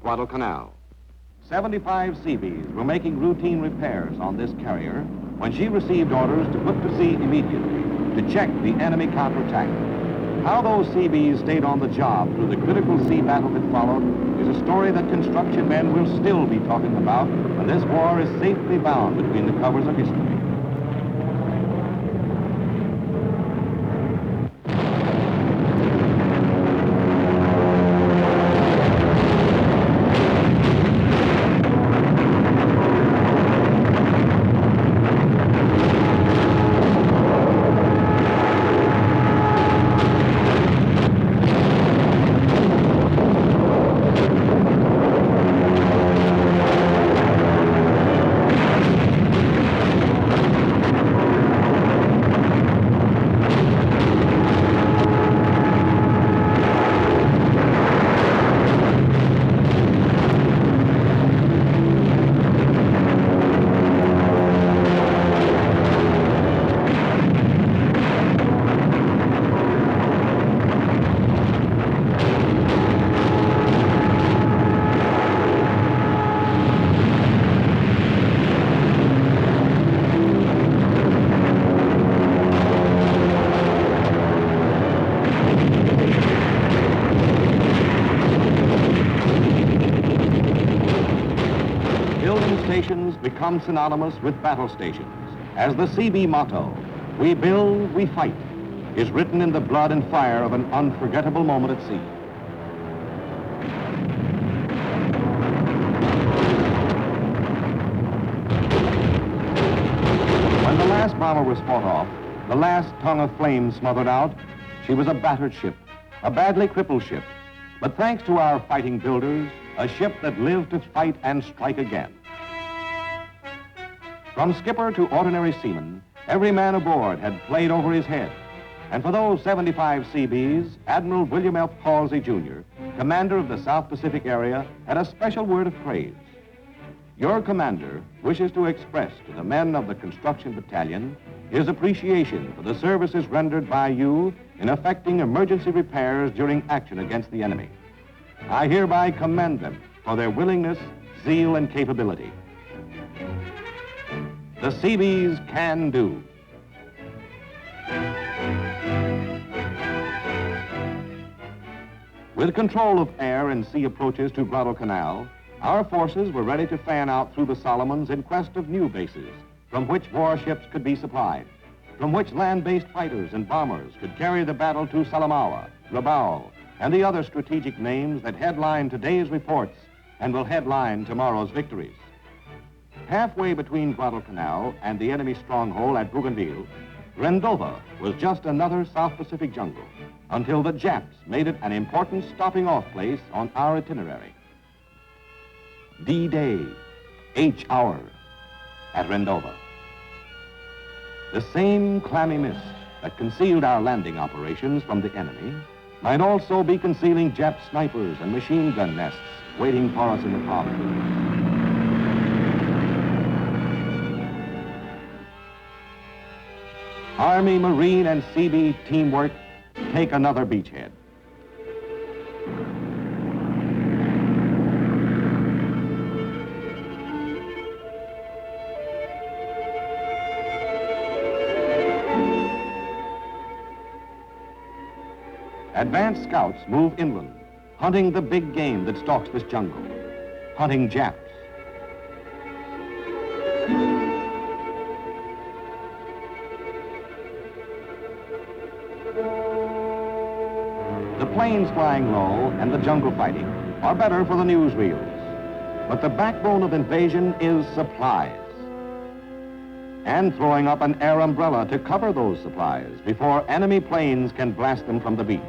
Guadalcanal. 75 Seabees were making routine repairs on this carrier when she received orders to put to sea immediately to check the enemy counterattack. How those Seabees stayed on the job through the critical sea battle that followed is a story that construction men will still be talking about when this war is safely bound between the covers of history. Stations become synonymous with battle stations, as the Seabee motto, "We build, we fight," is written in the blood and fire of an unforgettable moment at sea. When the last bomber was fought off, the last tongue of flame smothered out, she was a battered ship, a badly crippled ship, but thanks to our fighting builders, a ship that lived to fight and strike again. From skipper to ordinary seaman, every man aboard had played over his head. And for those 75 Seabees, Admiral William F. Halsey, Jr., commander of the South Pacific area, had a special word of praise. Your commander wishes to express to the men of the construction battalion his appreciation for the services rendered by you in effecting emergency repairs during action against the enemy. I hereby commend them for their willingness, zeal, and capability. The Seabees can do. With control of air and sea approaches to Guadalcanal, our forces were ready to fan out through the Solomons in quest of new bases from which warships could be supplied, from which land-based fighters and bombers could carry the battle to Salamaua, Rabaul, and the other strategic names that headline today's reports and will headline tomorrow's victories. Halfway between Guadalcanal and the enemy stronghold at Bougainville, Rendova was just another South Pacific jungle until the Japs made it an important stopping-off place on our itinerary. D-Day, H hour at Rendova. The same clammy mist that concealed our landing operations from the enemy might also be concealing Jap snipers and machine gun nests waiting for us in the palm trees. Army, Marine, and Seabee teamwork take another beachhead. Advanced scouts move inland, hunting the big game that stalks this jungle, hunting Japs. The planes flying low and the jungle fighting are better for the newsreels. But the backbone of invasion is supplies. And throwing up an air umbrella to cover those supplies before enemy planes can blast them from the beach.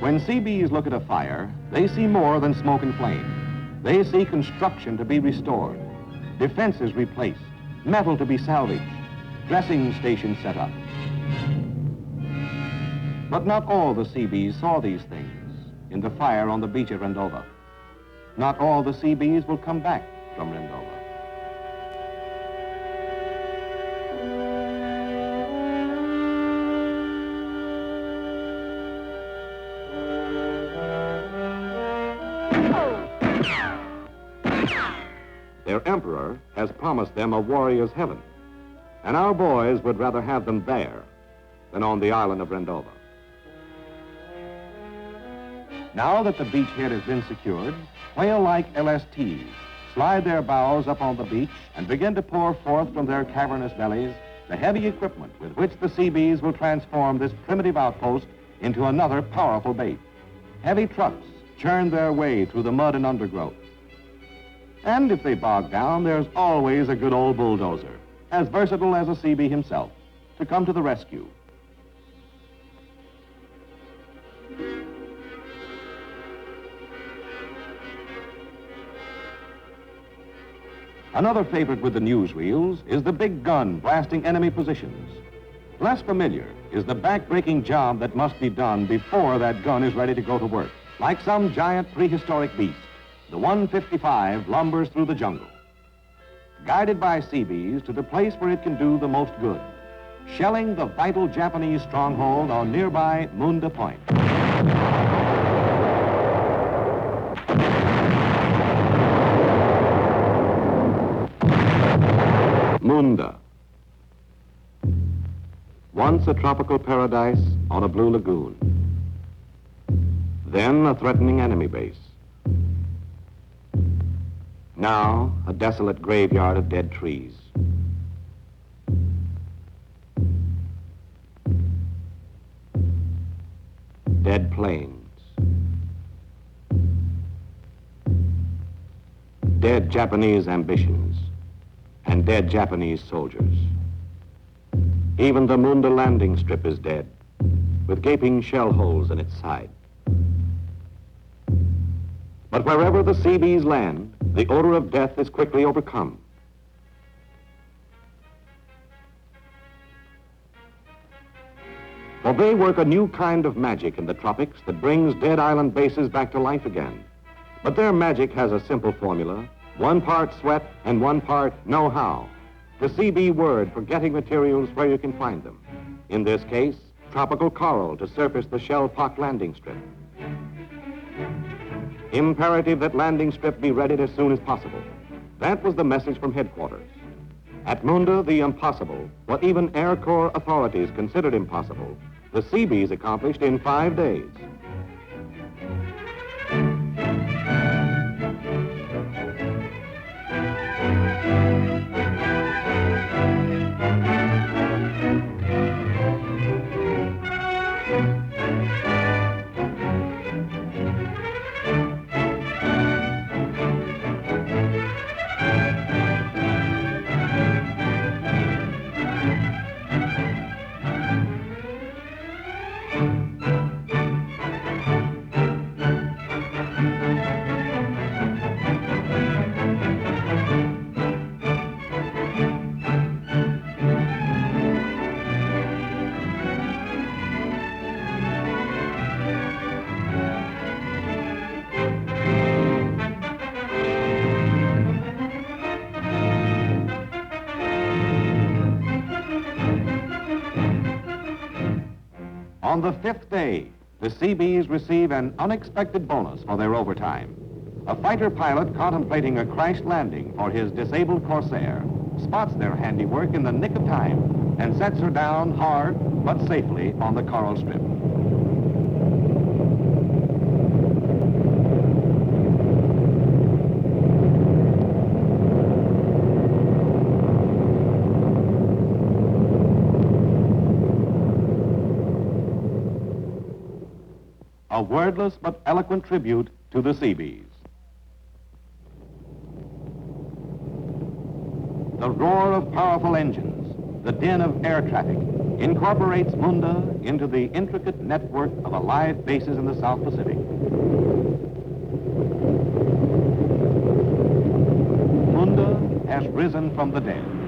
When Seabees look at a fire, they see more than smoke and flame. They see construction to be restored, defenses replaced, metal to be salvaged, dressing stations set up. But not all the Seabees saw these things in the fire on the beach at Rendova. Not all the Seabees will come back from Rendova. Their emperor has promised them a warrior's heaven, and our boys would rather have them there than on the island of Rendova. Now that the beachhead has been secured, whale-like LSTs slide their bows up on the beach and begin to pour forth from their cavernous bellies the heavy equipment with which the Seabees will transform this primitive outpost into another powerful bait. Heavy trucks churn their way through the mud and undergrowth. And if they bog down, there's always a good old bulldozer, as versatile as a Seabee himself, to come to the rescue. Another favorite with the newsreels is the big gun blasting enemy positions. Less familiar is the back-breaking job that must be done before that gun is ready to go to work. Like some giant prehistoric beast, the 155 lumbers through the jungle, guided by Seabees to the place where it can do the most good, shelling the vital Japanese stronghold on nearby Munda Point. Munda. Once a tropical paradise on a blue lagoon. Then a threatening enemy base. Now, a desolate graveyard of dead trees. Dead planes. Dead Japanese ambitions and dead Japanese soldiers. Even the Munda landing strip is dead, with gaping shell holes in its side. But wherever the Seabees land, the odor of death is quickly overcome. For they work a new kind of magic in the tropics that brings dead island bases back to life again. But their magic has a simple formula: 1 part sweat and 1 part know-how. The Seabee word for getting materials where you can find them. In this case, tropical coral to surface the shell-pocked landing strip. Imperative that landing strip be readied as soon as possible. That was the message from headquarters. At Munda, the impossible, what even Air Corps authorities considered impossible, the Seabees accomplished in 5 days. On the 5th day, the Seabees receive an unexpected bonus for their overtime. A fighter pilot contemplating a crash landing for his disabled Corsair spots their handiwork in the nick of time and sets her down hard but safely on the coral strip. A wordless but eloquent tribute to the Seabees. The roar of powerful engines, the din of air traffic, incorporates Munda into the intricate network of alive bases in the South Pacific. Munda has risen from the dead.